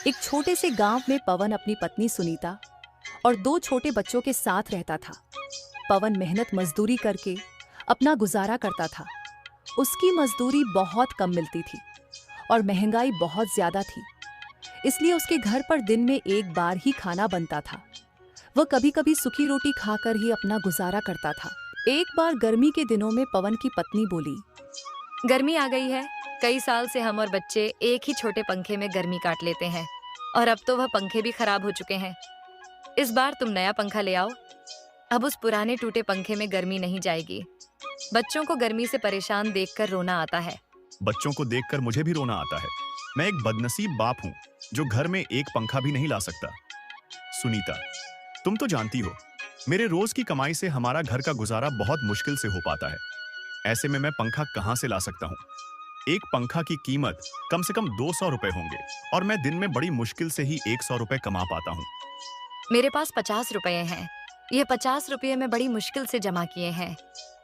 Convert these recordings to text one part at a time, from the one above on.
एक छोटे से गांव में पवन अपनी पत्नी सुनीता और 2 छोटे बच्चों के साथ रहता था। पवन मेहनत मजदूरी करके अपना गुजारा करता था। उसकी मजदूरी बहुत कम मिलती थी और महंगाई बहुत ज्यादा थी, इसलिए उसके घर पर दिन में एक बार ही खाना बनता था। वह कभी कभी सूखी रोटी खाकर ही अपना गुजारा करता था। एक बार गर्मी के दिनों में पवन की पत्नी बोली, गर्मी आ गई है। कई साल से हम और बच्चे एक ही छोटे पंखे में गर्मी काट लेते हैं और अब तो वह पंखे भी खराब हो चुके हैं। इस बार तुम नया पंखा ले आओ। अब उस पुराने टूटे पंखे में गर्मी नहीं जाएगी। बच्चों को गर्मी से परेशान देखकर रोना आता है। बच्चों को देखकर मुझे भी रोना आता है। मैं एक बदनसीब बाप हूँ जो घर में एक पंखा भी नहीं ला सकता। सुनीता, तुम तो जानती हो मेरे रोज की कमाई से हमारा घर का गुजारा बहुत मुश्किल से हो पाता है। ऐसे में मैं पंखा कहाँ से ला सकता हूँ? एक पंखा की कीमत कम से कम 200 रुपए होंगे और मैं दिन में बड़ी मुश्किल से ही 100 रुपए कमा पाता हूँ। मेरे पास 50 रुपए हैं। ये 50 रुपये मैं बड़ी मुश्किल से जमा किए हैं।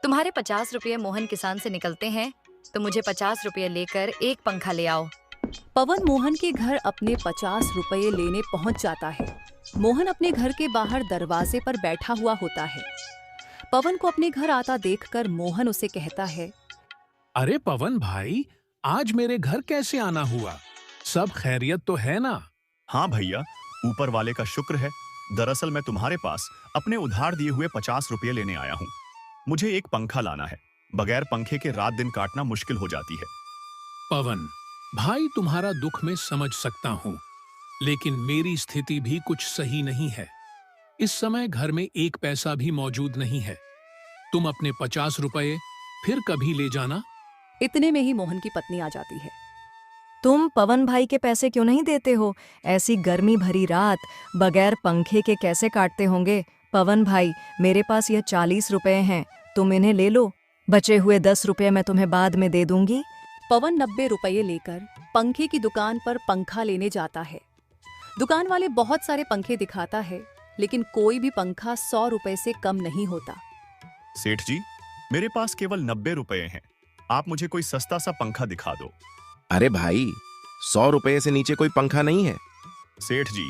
तुम्हारे 50 रुपये मोहन किसान से निकलते हैं तो मुझे 50 रुपये लेकर एक पंखा ले आओ। पवन मोहन के घर अपने 50 रुपये लेने पहुंच जाता है। मोहन अपने घर के बाहर दरवाजे पर बैठा हुआ होता है। पवन को अपने घर आता देखकर मोहन उसे कहता है, अरे पवन भाई, आज मेरे घर कैसे आना हुआ? सब खैरियत तो है ना? हाँ भैया, ऊपर वाले का शुक्र है। दरअसल मैं तुम्हारे पास अपने उधार दिए हुए 50 रुपये लेने आया हूँ। मुझे एक पंखा लाना है। बगैर पंखे के रात दिन काटना मुश्किल हो जाती है। पवन भाई, तुम्हारा दुख मैं समझ सकता हूँ, लेकिन मेरी स्थिति भी कुछ सही नहीं है। इस समय घर में एक पैसा भी मौजूद नहीं है। तुम अपने 50 रुपये फिर कभी ले जाना। इतने में ही मोहन की पत्नी आ जाती है। तुम पवन भाई के पैसे क्यों नहीं देते हो? ऐसी गर्मी भरी रात बगैर पंखे के कैसे काटते होंगे? पवन भाई, मेरे पास यह 40 रुपए हैं, तुम इन्हें ले लो। बचे हुए 10 रुपए मैं तुम्हें बाद में दे दूंगी। पवन 90 रुपये लेकर पंखे की दुकान पर पंखा लेने जाता है। दुकान वाले बहुत सारे पंखे दिखाता है, लेकिन कोई भी पंखा 100 रुपए से कम नहीं होता। सेठ जी, मेरे पास केवल 90 रुपए हैं। आप मुझे कोई सस्ता सा पंखा दिखा दो। अरे भाई, 100 रुपए से नीचे कोई पंखा नहीं है। सेठ जी,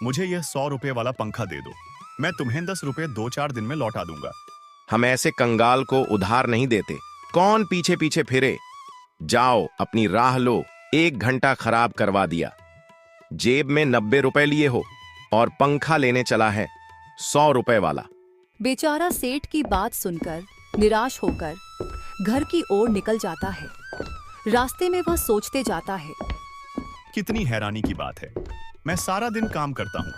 मुझे यह 100 रुपए वाला पंखा दे दो। मैं तुम्हें 10 रुपए 2-4 दिन में लौटा दूंगा। हम ऐसे कंगाल को उधार नहीं देते। कौन पीछे पीछे फिरे? जाओ अपनी राह लो। 1 घंटा खराब करवा दिया। जेब में 90 रुपए लिए हो और पंखा लेने चला है 100 रुपए वाला। बेचारा सेठ की बात सुनकर निराश होकर घर की ओर निकल जाता है। रास्ते में वह सोचते जाता है, कितनी हैरानी की बात है। मैं सारा दिन काम करता हूँ,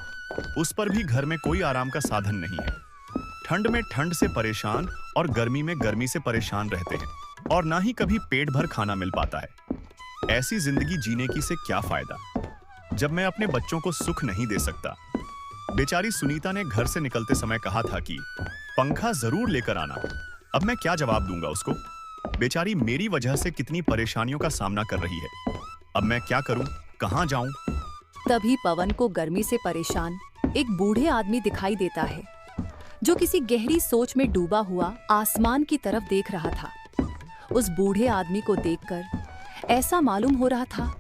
उस पर भी घर में कोई आराम का साधन नहीं है। ठंड में ठंड से परेशान और गर्मी में गर्मी से परेशान रहते हैं और ना ही कभी पेट भर खाना मिल पाता है। ऐसी जिंदगी जीने की से क्या फायदा जब मैं अपने बच्चों को सुख नहीं दे सकता। बेचारी सुनीता ने घर से निकलते समय कहा था कि पंखा जरूर लेकर आना। अब मैं क्या जवाब दूंगा उसको? बेचारी मेरी वजह से कितनी परेशानियों का सामना कर रही है। अब मैं क्या करूं, कहां जाऊं? तभी पवन को गर्मी से परेशान एक बूढ़े आदमी दिखाई देता है, जो किसी गहरी सोच में डूबा हुआ आसमान की तरफ देख रहा था। उस बूढ़े आदमी को देखकर ऐसा मालूम हो रहा था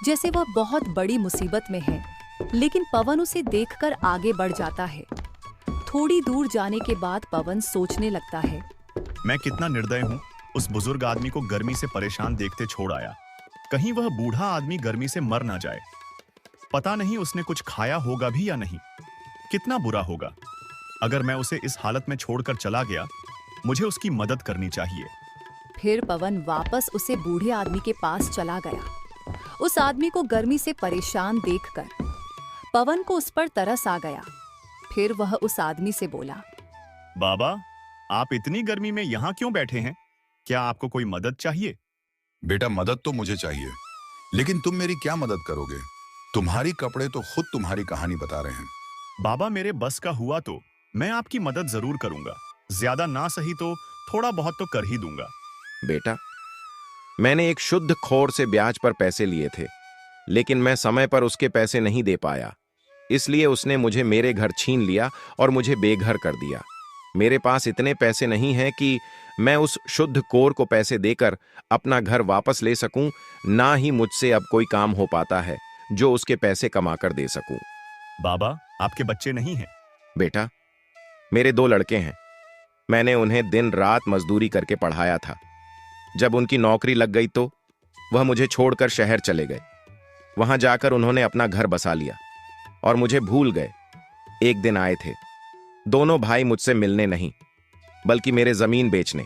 जैसे वह बहुत बड़ी मुसीबत में है, लेकिन पवन उसे देखकर आगे बढ़ जाता है। थोड़ी दूर जाने के बाद पवन सोचने लगता है, मैं कितना निर्दय हूँ, उस बुजुर्ग आदमी को गर्मी से परेशान देखते छोड़ आया। कहीं वह बूढ़ा आदमी गर्मी से मर ना जाए। पता नहीं उसने कुछ खाया होगा भी या नहीं। कितना बुरा होगा अगर मैं उसे इस हालत में छोड़कर चला गया। मुझे उसकी मदद करनी चाहिए। फिर पवन वापस उसे बूढ़े आदमी के पास चला गया। उस आदमी को गर्मी से परेशान देखकर पवन को उस पर तरस आ गया। फिर वह उस आदमी से बोला, बाबा, आप इतनी गर्मी में यहाँ क्यों बैठे हैं? क्या आपको कोई मदद चाहिए? बेटा, मदद तो मुझे चाहिए, लेकिन तुम मेरी क्या मदद करोगे? तुम्हारी कपड़े तो खुद तुम्हारी कहानी बता रहे हैं। बाबा, मेरे बस का हुआ तो मैं आपकी मदद जरूर करूंगा। ज्यादा ना सही तो थोड़ा बहुत तो कर ही दूंगा। बेटा, मैंने एक शुद्ध खोर से ब्याज पर पैसे लिए थे, लेकिन मैं समय पर उसके पैसे नहीं दे पाया। इसलिए उसने मुझे मेरे घर छीन लिया और मुझे बेघर कर दिया। मेरे पास इतने पैसे नहीं हैं कि मैं उस शुद्ध कोर को पैसे देकर अपना घर वापस ले सकूं, ना ही मुझसे अब कोई काम हो पाता है जो उसके पैसे कमाकर दे सकूं। बाबा, आपके बच्चे नहीं हैं? बेटा, मेरे 2 लड़के हैं। मैंने उन्हें दिन रात मजदूरी करके पढ़ाया था। जब उनकी नौकरी लग गई तो वह मुझे छोड़कर शहर चले गए। वहां जाकर उन्होंने अपना घर बसा लिया और मुझे भूल गए। एक दिन आए थे। दोनों भाई मुझसे मिलने नहीं, बल्कि मेरे जमीन बेचने।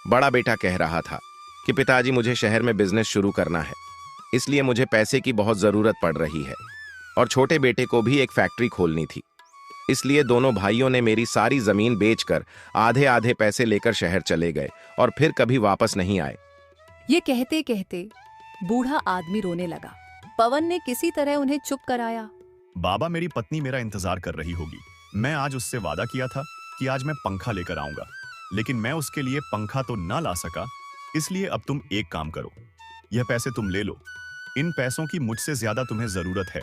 बड़ा बेटा कह रहा था कि पिताजी, मुझे शहर में बिजनेस शुरू करना है, इसलिए मुझे पैसे की बहुत जरूरत पड़ रही है। और छोटे बेटे को भी एक फैक्ट्री खोलनी थी, इसलिए दोनों भाइयों ने मेरी सारी जमीन बेचकर आधे आधे पैसे लेकर शहर चले गए और फिर कभी वापस नहीं आए। ये कहते कहते बूढ़ा आदमी रोने लगा। पवन ने किसी तरह उन्हें चुप कराया। बाबा, मेरी पत्नी मेरा इंतजार कर रही होगी। मैं आज उससे वादा किया था कि आज मैं पंखा लेकर आऊंगा, लेकिन मैं उसके लिए पंखा तो ना ला सका। इसलिए अब तुम एक काम करो, यह पैसे तुम ले लो। इन पैसों की मुझसे ज्यादा तुम्हें जरूरत है।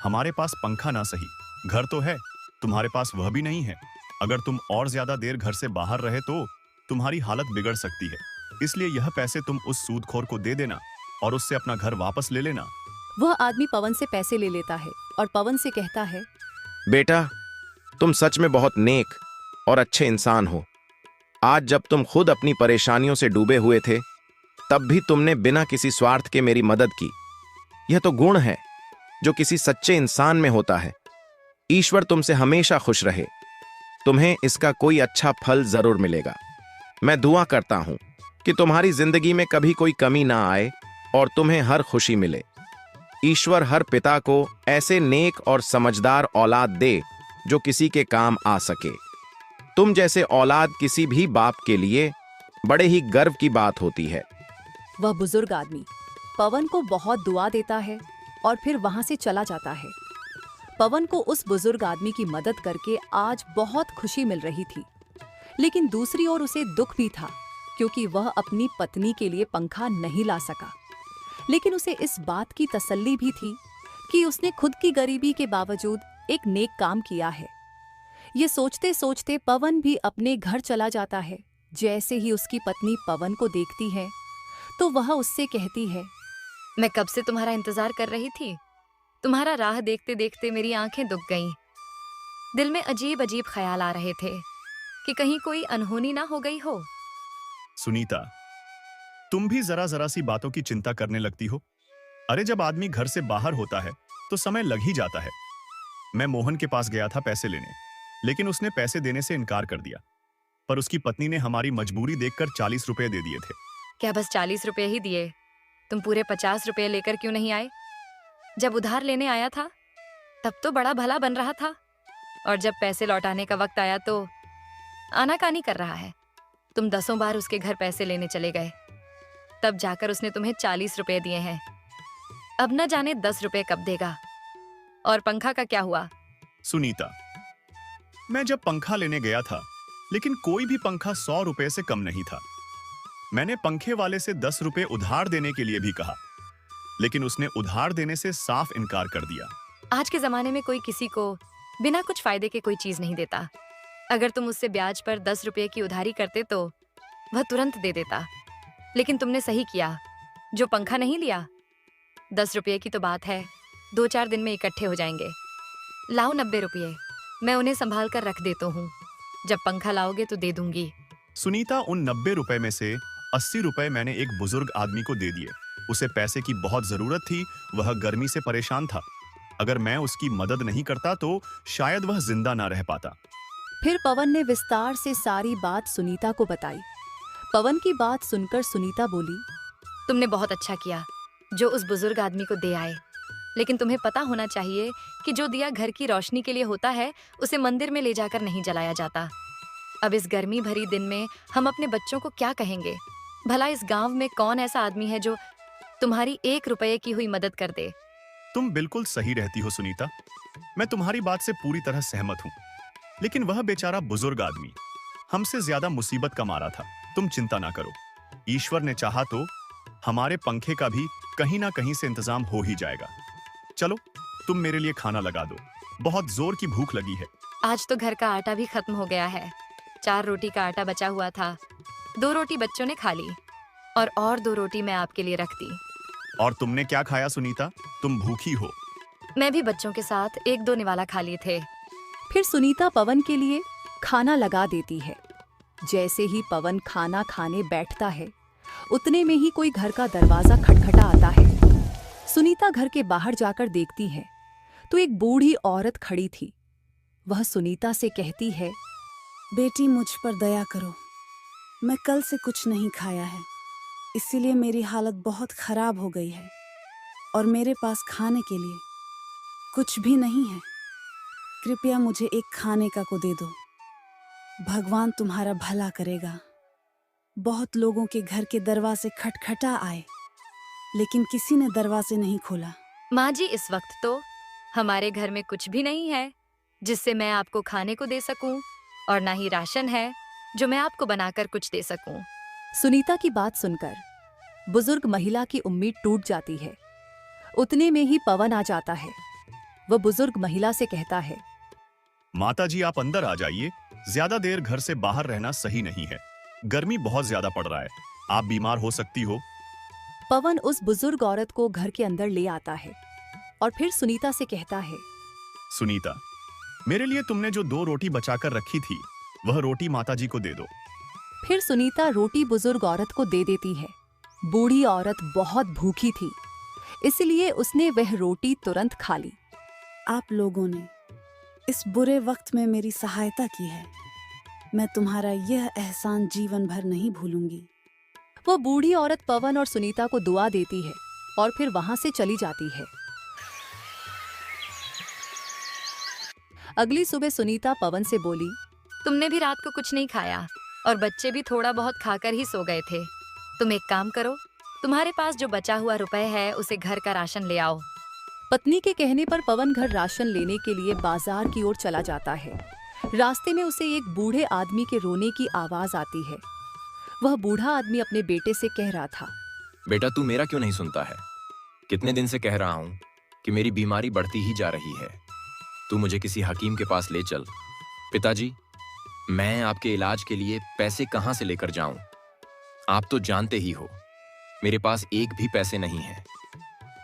हमारे पास पंखा ना सही, घर तो है, तुम्हारे पास वह भी नहीं है। अगर तुम और ज्यादा देर घर से बाहर रहे तो तुम्हारी हालत बिगड़ सकती है। इसलिए यह पैसे तुम उस सूदखोर को दे देना और उससे अपना घर वापस ले लेना। वह आदमी पवन से पैसे ले लेता है और पवन से कहता है, बेटा, तुम सच में बहुत नेक और अच्छे इंसान हो। आज जब तुम खुद अपनी परेशानियों से डूबे हुए थे, तब भी तुमने बिना किसी स्वार्थ के मेरी मदद की। यह तो गुण है जो किसी सच्चे इंसान में होता है। ईश्वर तुमसे हमेशा खुश रहे। तुम्हें इसका कोई अच्छा फल जरूर मिलेगा। मैं दुआ करता हूं कि तुम्हारी जिंदगी में कभी कोई कमी ना आए और तुम्हें हर खुशी मिले। ईश्वर हर पिता को ऐसे नेक और समझदार औलाद दे जो किसी के काम आ सके। तुम जैसे औलाद किसी भी बाप के लिए बड़े ही गर्व की बात होती है। वह बुजुर्ग आदमी पवन को बहुत दुआ देता है और फिर वहां से चला जाता है। पवन को उस बुजुर्ग आदमी की मदद करके आज बहुत खुशी मिल रही थी, लेकिन दूसरी ओर उसे दुख भी था, क्योंकि वह अपनी पत्नी के लिए पंखा नहीं ला सका। लेकिन उसे इस बात की तसल्ली भी थी कि उसने खुद की गरीबी के बावजूद एक नेक काम किया है। ये सोचते सोचते पवन भी अपने घर चला जाता है। जैसे ही उसकी पत्नी पवन को देखती है तो वह उससे कहती है, मैं कब से तुम्हारा इंतजार कर रही थी। तुम्हारा राह देखते देखते मेरी आंखें दुख गईं। दिल में अजीब अजीब ख्याल आ रहे थे कि कहीं कोई अनहोनी ना हो गई हो। सुनीता, तुम भी जरा जरा सी बातों की चिंता करने लगती हो। अरे, जब आदमी घर से बाहर होता है तो समय लग ही जाता है। मैं मोहन के पास गया था पैसे लेने, लेकिन उसने पैसे देने से इनकार कर दिया। पर उसकी पत्नी ने हमारी मजबूरी देखकर 40 रुपए दे दिए थे। क्या बस 40 रुपए ही दिए? तुम पूरे 50 रुपए लेकर क्यों नहीं आए? जब उधार लेने आया था तब तो बड़ा भला बन रहा था, और जब पैसे लौटाने का वक्त आया तो आनाकानी कर रहा है। तुम 10 बार उसके घर पैसे लेने चले गए, तब जाकर उसने तुम्हें 40 रुपए दिए हैं। अब न जाने 10 रुपए कब देगा। और पंखा का क्या हुआ? सुनीता, मैं जब पंखा लेने गया था, लेकिन कोई भी पंखा 100 रुपए से कम नहीं था। मैंने पंखे वाले से 10 रुपए उधार देने के लिए भी कहा, लेकिन उसने उधार देने से साफ इनकार कर दिया। आज के जमाने में कोई किसी को बिना कुछ फायदे के कोई चीज नहीं देता। अगर तुम उससे ब्याज पर 10 रुपए की उधारी करते तो वह तुरंत दे देता। लेकिन तुमने सही किया, जो पंखा नहीं लिया। 10 रुपये की तो बात है, 2-4 दिन में इकट्ठे हो जाएंगे। लाओ 90 रुपये, मैं उन्हें संभाल कर रख देता हूँ। जब पंखा लाओगे तो दे दूंगी। सुनीता, उन 90 रुपए में से 80 रुपए मैंने एक बुजुर्ग आदमी को दे दिए। उसे पैसे की बहुत जरूरत थी, वह गर्मी से परेशान था। अगर मैं उसकी मदद नहीं करता तो शायद वह जिंदा ना रह पाता। फिर पवन ने विस्तार से सारी बात सुनीता को बताई। पवन की बात सुनकर सुनीता बोली, तुमने बहुत अच्छा किया जो उस बुजुर्ग आदमी को दे आए, लेकिन तुम्हें पता होना चाहिए कि जो दिया घर की रोशनी के लिए होता है, उसे मंदिर में ले जाकर नहीं जलाया जाता। अब इस गर्मी भरी दिन में हम अपने बच्चों को क्या कहेंगे? भला इस गांव में कौन ऐसा आदमी है जो तुम्हारी 1 रुपये की हुई मदद कर दे? तुम बिल्कुल सही रहती हो सुनीता, मैं तुम्हारी बात से पूरी तरह सहमत हूँ। लेकिन वह बेचारा बुजुर्ग आदमी हमसे ज्यादा मुसीबत का मारा था। तुम चिंता ना करो, ईश्वर ने चाहा तो हमारे पंखे का भी कहीं ना कहीं से इंतजाम हो ही जाएगा। चलो, तुम मेरे लिए खाना लगा दो, बहुत जोर की भूख लगी है। आज तो घर का आटा भी खत्म हो गया है। 4 रोटी का आटा बचा हुआ था। 2 रोटी बच्चों ने खा ली और 2 रोटी मैं आपके लिए रख दी। और तुमने क्या खाया सुनीता? तुम भूखी हो। मैं भी बच्चों के साथ 1-2 निवाला खा लिए थे। फिर सुनीता पवन के लिए खाना लगा देती है। जैसे ही पवन खाना खाने बैठता है, उतने में ही कोई घर का दरवाजा खटखटा आता है। सुनीता घर के बाहर जाकर देखती है तो एक बूढ़ी औरत खड़ी थी। वह सुनीता से कहती है, बेटी, मुझ पर दया करो। मैं कल से कुछ नहीं खाया है, इसीलिए मेरी हालत बहुत खराब हो गई है और मेरे पास खाने के लिए कुछ भी नहीं है। कृपया मुझे एक खाने का को दे दो। भगवान तुम्हारा भला करेगा। बहुत लोगों के घर के दरवाजे खटखटा आए, लेकिन किसी ने दरवाजे नहीं खोला। माँ जी, इस वक्त तो हमारे घर में कुछ भी नहीं है जिससे मैं आपको खाने को दे सकूं, और ना ही राशन है जो मैं आपको बनाकर कुछ दे सकूं। सुनीता की बात सुनकर बुजुर्ग महिला की उम्मीद टूट जाती है। उतने में ही पवन आ जाता है। वह बुजुर्ग महिला से कहता है, माता जी, आप अंदर आ जाइए। ज्यादा देर घर से बाहर रहना सही नहीं है। गर्मी बहुत ज्यादा पड़ रहा है, आप बीमार हो सकती हो। पवन उस बुजुर्ग औरत को घर के अंदर ले आता है और फिर सुनीता से कहता है, सुनीता, मेरे लिए तुमने जो 2 रोटी बचाकर रखी थी, वह रोटी माता जी को दे दो। फिर सुनीता रोटी बुजुर्ग औरत को दे देती है। बूढ़ी औरत बहुत भूखी थी, इसलिए उसने वह रोटी तुरंत खा ली। आप लोगों ने इस बुरे वक्त में मेरी सहायता की है। मैं तुम्हारा यह एहसान जीवन भर नहीं भूलूंगी। वो बूढ़ी औरत पवन और सुनीता को दुआ देती है और फिर वहां से चली जाती है। अगली सुबह सुनीता पवन से बोली, तुमने भी रात को कुछ नहीं खाया और बच्चे भी थोड़ा बहुत खाकर ही सो गए थे। तुम एक काम करो, तुम्हारे पास जो बचा हुआ रुपए है उसे घर का राशन ले आओ। पत्नी के कहने पर पवन घर राशन लेने के लिए बाजार की ओर चला जाता है। रास्ते में उसे एक बूढ़े आदमी के रोने की आवाज आती है। वह बूढ़ा आदमी अपने बेटे से कह रहा था, बेटा, तू मेरा क्यों नहीं सुनता है? कितने दिन से कह रहा हूं कि मेरी बीमारी बढ़ती ही जा रही है। तू मुझे किसी हकीम के पास ले चल। पिताजी, मैं आपके इलाज के लिए पैसे कहां से लेकर जाऊं? आप तो जानते ही हो, मेरे पास एक भी पैसे नहीं है।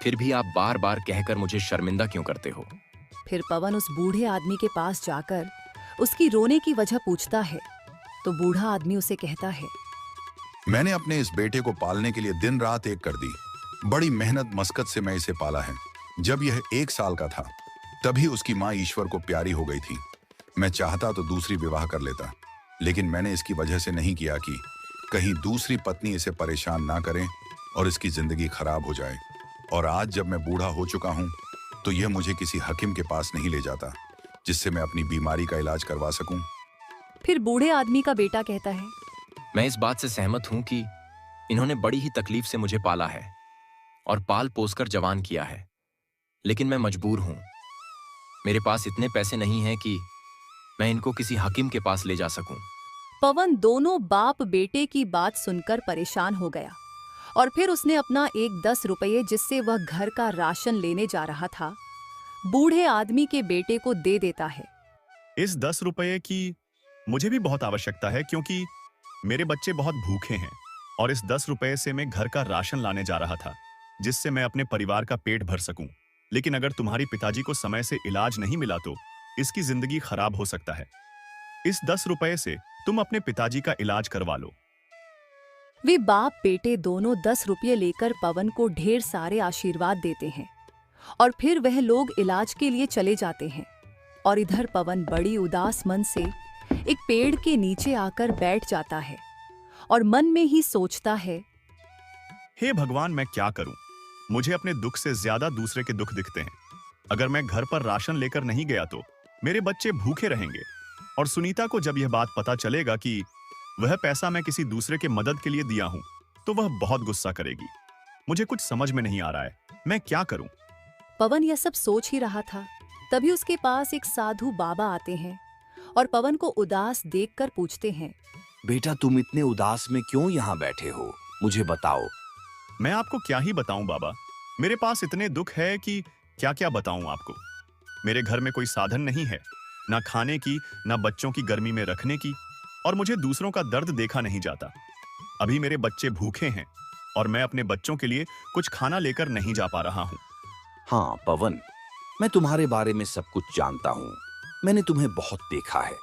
फिर भी आप बार बार कहकर मुझे शर्मिंदा क्यों करते हो? फिर पवन उस बूढ़े आदमी के पास जाकर उसकी रोने की वजह पूछता है तो बूढ़ा आदमी उसे कहता है, मैंने अपने इस बेटे को पालने के लिए दिन रात एक कर दी। बड़ी मेहनत मशक्कत से मैं इसे पाला है। जब यह 1 साल का था, तभी उसकी माँ ईश्वर को प्यारी हो गई थी। मैं चाहता तो दूसरी विवाह कर लेता, लेकिन मैंने इसकी वजह से नहीं किया कि कहीं दूसरी पत्नी इसे परेशान ना करे और इसकी जिंदगी खराब हो जाए। और आज जब मैं बूढ़ा हो चुका हूं, तो यह मुझे किसी हकीम के पास नहीं ले जाता जिससे मैं अपनी बीमारी का इलाज करवा सकूं। फिर बूढ़े आदमी का बेटा कहता है, मैं इस बात से सहमत हूं कि इन्होंने बड़ी ही तकलीफ से मुझे पाला है और पाल पोसकर जवान किया है, लेकिन मैं मजबूर हूं। मेरे पास इतने पैसे नहीं हैं कि मैं इनको किसी हकीम के पास ले जा सकूं। पवन दोनों बाप बेटे की बात सुनकर परेशान हो गया और फिर उसने अपना एक 10 रुपये जिससे वह घर का राशन लेने जा रहा था, बूढ़े आदमी के बेटे को दे देता है। इस 10 रुपये की मुझे भी बहुत आवश्यकता है, क्योंकि मेरे बच्चे बहुत भूखे हैं और इस 10 रुपये से मैं घर का राशन लाने जा रहा था जिससे मैं अपने परिवार का पेट भर सकूं। लेकिन अगर तुम्हारी पिताजी को समय से इलाज नहीं मिला तो इसकी जिंदगी खराब हो सकता है। इस 10 रुपये से तुम अपने पिताजी का इलाज करवा लो। वे बाप बेटे दोनों 10 रुपये लेकर पवन को ढेर सारे आशीर्वाद देते हैं और फिर वह लोग इलाज के लिए चले जाते हैं। और इधर पवन बड़ी उदास मन से एक पेड़ के नीचे आकर बैठ जाता है और मन में ही सोचता है, हे भगवान, मैं क्या करूं? मुझे अपने दुख से ज्यादा दूसरे के दुख दिखते हैं। अगर मैं घर पर राशन लेकर नहीं गया तो मेरे बच्चे भूखे रहेंगे और सुनीता को जब यह बात पता चलेगा कि वह पैसा मैं किसी दूसरे के मदद के लिए दिया हूं, तो वह बहुत गुस्सा करेगी। मुझे कुछ समझ में नहीं आ रहा है, मैं क्या करूं? पवन यह सब सोच ही रहा था, तभी उसके पास एक साधु बाबा आते हैं और पवन को उदास देखकर पूछते हैं, बेटा, तुम इतने उदास में क्यों यहाँ बैठे हो? मुझे बताओ। मैं आपको क्या ही बताऊं बाबा, मेरे पास इतने दुख है कि क्या क्या बताऊं आपको। मेरे घर में कोई साधन नहीं है, ना खाने की, ना बच्चों की गर्मी में रखने की, और मुझे दूसरों का दर्द देखा नहीं जाता। अभी मेरे बच्चे भूखे हैं और मैं अपने बच्चों के लिए कुछ खाना लेकर नहीं जा पा रहा हूँ। हाँ पवन, मैं तुम्हारे बारे में सब कुछ जानता हूँ। मैंने तुम्हें बहुत देखा है।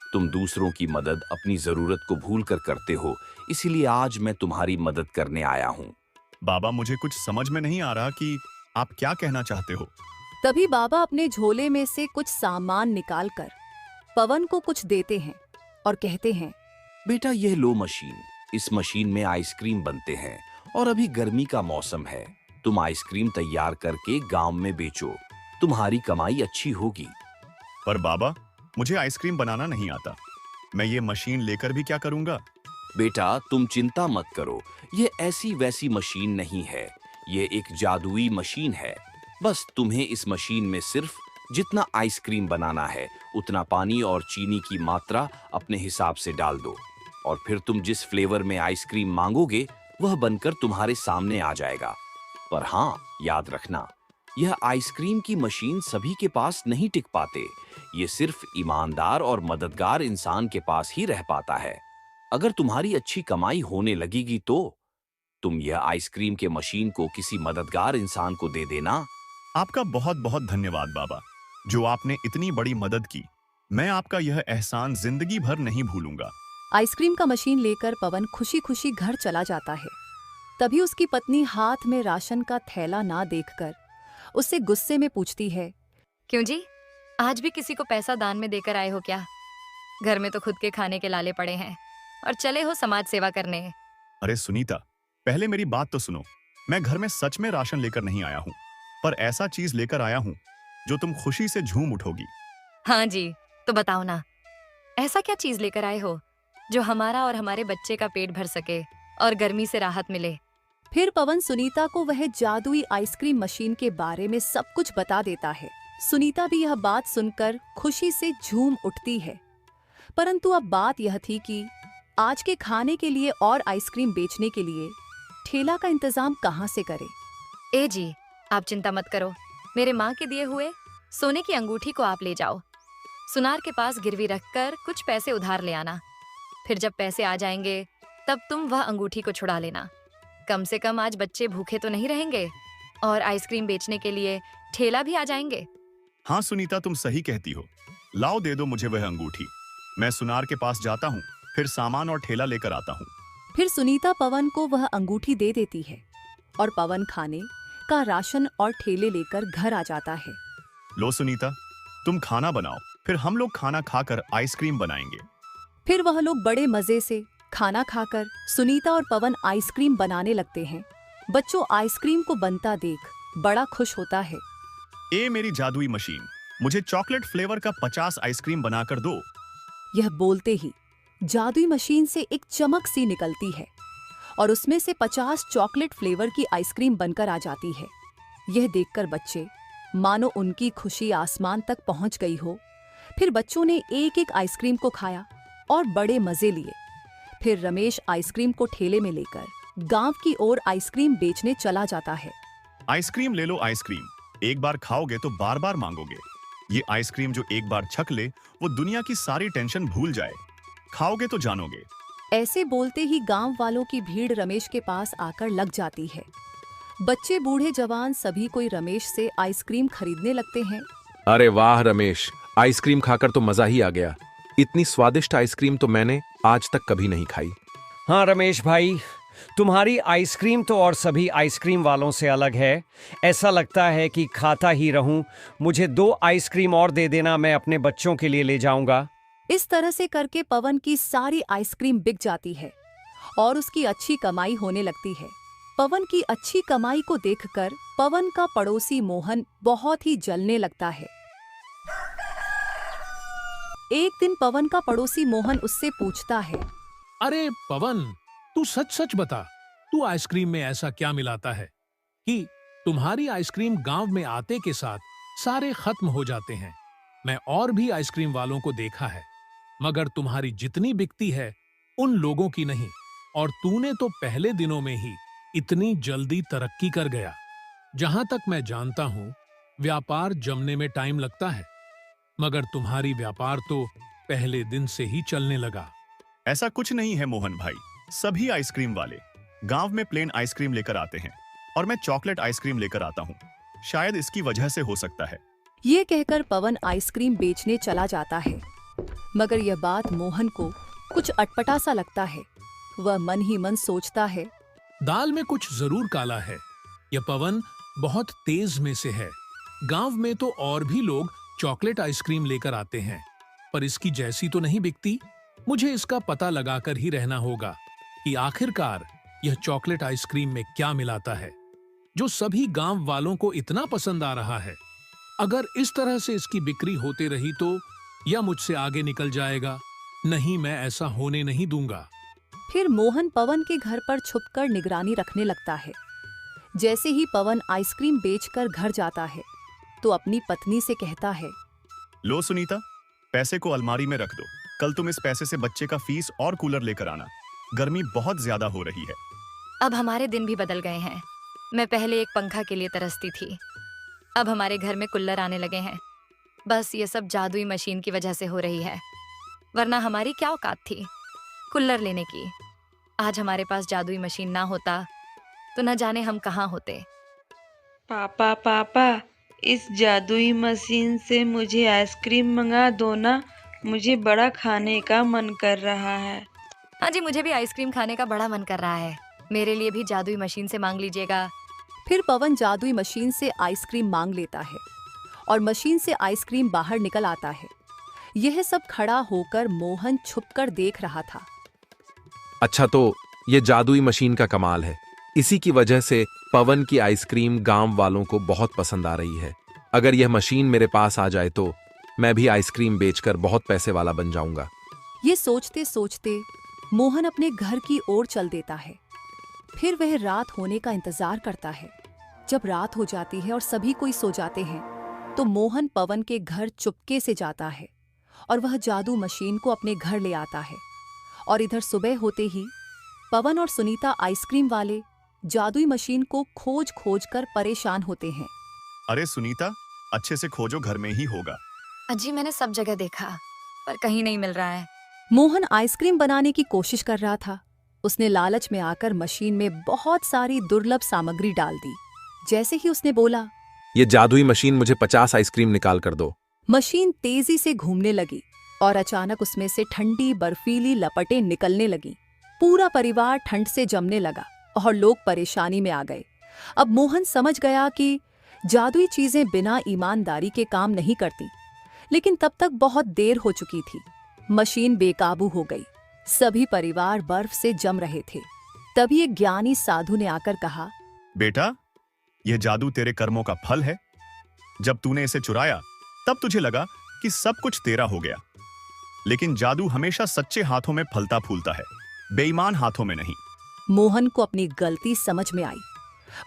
तुम दूसरों की मदद अपनी जरूरत को भूल कर करते हो, इसीलिए आज मैं तुम्हारी मदद करने आया हूँ। बाबा, मुझे कुछ समझ में नहीं आ रहा कि आप क्या कहना चाहते हो। तभी बाबा अपने झोले में से कुछ सामान निकालकर पवन को कुछ देते हैं और कहते हैं, बेटा यह लो मशीन। इस मशीन में आइसक्रीम बनते हैं और अभी गर्मी का मौसम है। तुम आइसक्रीम तैयार करके गांव में बेचो, तुम्हारी कमाई अच्छी होगी। पर बाबा, मुझे आइसक्रीम बनाना नहीं आता। मैं ये मशीन लेकर भी क्या करूंगा। बेटा तुम चिंता मत करो, ये ऐसी वैसी मशीन नहीं है, ये एक जादुई मशीन है। बस तुम्हें इस मशीन में सिर्फ जितना आइसक्रीम बनाना है उतना पानी और चीनी की मात्रा अपने हिसाब से डाल दो, और फिर तुम जिस फ्लेवर में आइसक्रीम मांगोगे वह बनकर तुम्हारे सामने आ जाएगा। पर हाँ, याद रखना, यह आइसक्रीम की मशीन सभी के पास नहीं टिक पाते। ये सिर्फ ईमानदार और मददगार इंसान के पास ही रह पाता है। अगर तुम्हारी अच्छी कमाई होने लगेगी तो तुम यह आइसक्रीम के मशीन को किसी मददगार इंसान को दे देना। आपका बहुत बहुत धन्यवाद बाबा, जो आपने इतनी बड़ी मदद की। मैं आपका यह एहसान जिंदगी भर नहीं भूलूंगा। आइसक्रीम का मशीन लेकर पवन खुशी खुशी घर चला जाता है। तभी उसकी पत्नी हाथ में राशन का थैला ना देखकर उससे गुस्से में पूछती है, क्यों जी, आज भी किसी को पैसा दान में देकर आए हो क्या? घर में तो खुद के खाने के लाले पड़े हैं और चले हो समाज सेवा करने। अरे सुनीता, पहले मेरी बात तो सुनो। मैं घर में सच में राशन लेकर नहीं आया हूँ, पर ऐसा चीज लेकर आया हूँ जो तुम खुशी से झूम उठोगी। हाँ जी, तो बताओ ना, ऐसा क्या चीज लेकर आए हो जो हमारा और हमारे बच्चे का पेट भर सके और गर्मी से राहत मिले। फिर पवन सुनीता को वह जादुई आइसक्रीम मशीन के बारे में सब कुछ बता देता है। सुनीता भी यह बात सुनकर खुशी से झूम उठती है। परंतु अब बात यह थी कि आज के खाने के लिए और आइसक्रीम बेचने के लिए ठेला का इंतजाम कहाँ से करे। ए जी, आप चिंता मत करो, मेरे माँ के दिए हुए सोने की अंगूठी को आप ले जाओ। सुनार के पास गिरवी रखकर कुछ पैसे उधार ले आना। फिर जब पैसे आ जाएंगे तब तुम वह अंगूठी को छुड़ा लेना। कम से कम आज बच्चे भूखे तो नहीं रहेंगे और आइसक्रीम बेचने के लिए ठेला भी आ जाएंगे। हाँ सुनीता, तुम सही कहती हो। लाओ, दे दो मुझे वह अंगूठी। मैं सुनार के पास जाता हूँ, फिर सामान और ठेला लेकर आता हूँ। फिर सुनीता पवन को वह अंगूठी दे देती है और पवन खाने का राशन और ठेले लेकर घर आ जाता है। लो सुनीता, तुम खाना बनाओ, फिर हम लोग खाना खाकर आइसक्रीम बनाएंगे। फिर वह लोग बड़े मजे से खाना खाकर सुनीता और पवन आइसक्रीम बनाने लगते हैं। बच्चों आइसक्रीम को बनता देख बड़ा खुश होता है। ए मेरी जादुई मशीन, मुझे चॉकलेट फ्लेवर का 50 आइसक्रीम बनाकर दो। यह बोलते ही जादुई मशीन से एक चमक सी निकलती है और उसमें से 50 चॉकलेट फ्लेवर की आइसक्रीम बनकर आ जाती है। यह देखकर बच्चे मानो उनकी खुशी आसमान तक पहुंच गई हो। फिर बच्चों ने एक एक आइसक्रीम को खाया और बड़े मजे लिए। फिर रमेश आइसक्रीम को ठेले में लेकर गांव की ओर आइसक्रीम बेचने चला जाता है। आइसक्रीम ले लो आइसक्रीम, एक बार खाओगे तो बार बार मांगोगे। ये आइसक्रीम जो एक बार छक ले वो दुनिया की सारी टेंशन भूल जाए। खाओगे तो जानोगे। ऐसे बोलते ही गांव वालों की भीड़ रमेश के पास आकर लग जाती है। बच्चे बूढ़े जवान सभी कोई रमेश से आइसक्रीम खरीदने लगते हैं। अरे वाह रमेश, आइसक्रीम खाकर तो मजा ही आ गया। इतनी स्वादिष्ट आइसक्रीम तो मैंने आज तक कभी नहीं खाई। हाँ रमेश भाई, तुम्हारी आइसक्रीम तो और सभी आइसक्रीम वालों से अलग है। ऐसा लगता है कि खाता ही रहूं। मुझे 2 आइसक्रीम और दे देना, मैं अपने बच्चों के लिए ले जाऊंगा। इस तरह से करके पवन की सारी आइसक्रीम बिक जाती है और उसकी अच्छी कमाई होने लगती है। पवन की अच्छी कमाई को देखकर पवन का पड़ोसी मोहन बहुत ही जलने लगता है। एक दिन पवन का पड़ोसी मोहन उससे पूछता है, अरे पवन, तू सच सच बता, तू आइसक्रीम में ऐसा क्या मिलाता है कि तुम्हारी आइसक्रीम गांव में आते के साथ सारे खत्म हो जाते हैं। मैं और भी आइसक्रीम वालों को देखा है, मगर तुम्हारी जितनी बिकती है उन लोगों की नहीं। और तूने तो पहले दिनों में ही इतनी जल्दी तरक्की कर गया। जहां तक मैं जानता हूं, व्यापार जमने में टाइम लगता है, मगर तुम्हारी व्यापार तो पहले दिन से ही चलने लगा। ऐसा कुछ नहीं है मोहन भाई, सभी आइसक्रीम वाले गांव में प्लेन आइसक्रीम लेकर आते हैं और मैं चॉकलेट आइसक्रीम लेकर आता हूँ। शायद इसकी वजह से हो सकता है। ये कहकर पवन आइसक्रीम बेचने चला जाता है, मगर यह बात मोहन को कुछ अटपटा सा लगता है। वह मन ही मन सोचता है, दाल में कुछ जरूर काला है। यह पवन बहुत तेज में से है। गांव में तो और भी लोग चॉकलेट आइसक्रीम लेकर आते हैं, पर इसकी जैसी तो नहीं बिकती। मुझे इसका पता लगाकर ही रहना होगा कि आखिरकार यह चॉकलेट आइसक्रीम में क्या मिलाता है जो सभी गांव वालों को इतना पसंद आ रहा है। अगर इस तरह से इसकी बिक्री होते रही तो यह मुझसे आगे निकल जाएगा। नहीं, मैं ऐसा होने नहीं दूंगा। फिर मोहन पवन के घर पर छुपकर निगरानी रखने लगता है। जैसे ही पवन आइसक्रीम बेचकर घर जाता है तो अपनी पत्नी से कहता है, लो सुनीता, पैसे को अलमारी में रख दो। कल तुम इस पैसे से बच्चे का फीस और कूलर लेकर आना। गर्मी बहुत ज्यादा हो रही है। अब हमारे दिन भी बदल गए हैं। मैं पहले एक पंखा के लिए तरसती थी, अब हमारे घर में कुल्लर आने लगे हैं। बस ये सब जादुई मशीन की वजह से हो रही है, वरना हमारी क्या औकात थी कुल्लर लेने की। आज हमारे पास जादुई मशीन ना होता तो न जाने हम कहाँ होते। पापा पापा, इस जादुई मशीन से मुझे आइसक्रीम मंगा दो ना, मुझे बड़ा खाने का मन कर रहा है। हाँ जी, मुझे भी आइसक्रीम खाने का बड़ा मन कर रहा है। मेरे लिए भी जादुई मशीन से मांग लीजिएगा। फिर पवन जादुई मशीन से आइसक्रीम मांग लेता है और मशीन से आइसक्रीम बाहर निकल आता है। यह सब खड़ा होकर मोहन छुपकर देख रहा था। अच्छा, तो ये जादुई मशीन का कमाल है। इसी की वजह से पवन की आइसक्रीम गांव वालों को बहुत पसंद आ रही है। अगर यह मशीन मेरे पास आ जाए तो मैं भी आइसक्रीम बेचकर बहुत पैसे वाला बन जाऊंगा। ये सोचते सोचते मोहन अपने घर की ओर चल देता है। फिर वह रात होने का इंतजार करता है। जब रात हो जाती है और सभी कोई सो जाते हैं तो मोहन पवन के घर चुपके से जाता है और वह जादू मशीन को अपने घर ले आता है। और इधर सुबह होते ही पवन और सुनीता आइसक्रीम वाले जादुई मशीन को खोज खोज कर परेशान होते हैं। अरे सुनीता, अच्छे से खोजो, घर में ही होगा। अजी, मैंने सब जगह देखा पर कहीं नहीं मिल रहा है। मोहन आइसक्रीम बनाने की कोशिश कर रहा था। उसने लालच में आकर मशीन में बहुत सारी दुर्लभ सामग्री डाल दी। जैसे ही उसने बोला, ये जादुई मशीन मुझे 50 आइसक्रीम निकाल कर दो, मशीन तेजी से घूमने लगी और अचानक उसमें से ठंडी बर्फीली लपटें निकलने लगीं। पूरा परिवार ठंड से जमने लगा और लोग परेशानी में आ गए। अब मोहन समझ गया कि जादुई चीजें बिना ईमानदारी के काम नहीं करती, लेकिन तब तक बहुत देर हो चुकी थी। मशीन बेकाबू हो गई। सभी परिवार बर्फ से जम रहे थे। तभी एक ज्ञानी साधु ने आकर कहा, बेटा, यह जादू तेरे कर्मों का फल है। जब तूने इसे चुराया तब तुझे लगा कि सब कुछ तेरा हो गया, लेकिन जादू हमेशा सच्चे हाथों में फलता फूलता है, बेईमान हाथों में नहीं। मोहन को अपनी गलती समझ में आई।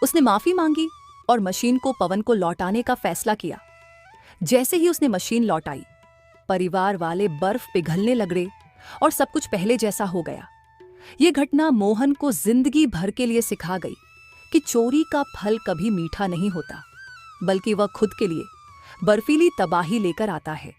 उसने माफी मांगी और मशीन को पवन को लौटाने का फैसला किया। जैसे ही उसने मशीन लौटाई, परिवार वाले बर्फ पिघलने लगे और सब कुछ पहले जैसा हो गया। ये घटना मोहन को जिंदगी भर के लिए सिखा गई कि चोरी का फल कभी मीठा नहीं होता, बल्कि वह खुद के लिए बर्फीली तबाही लेकर आता है।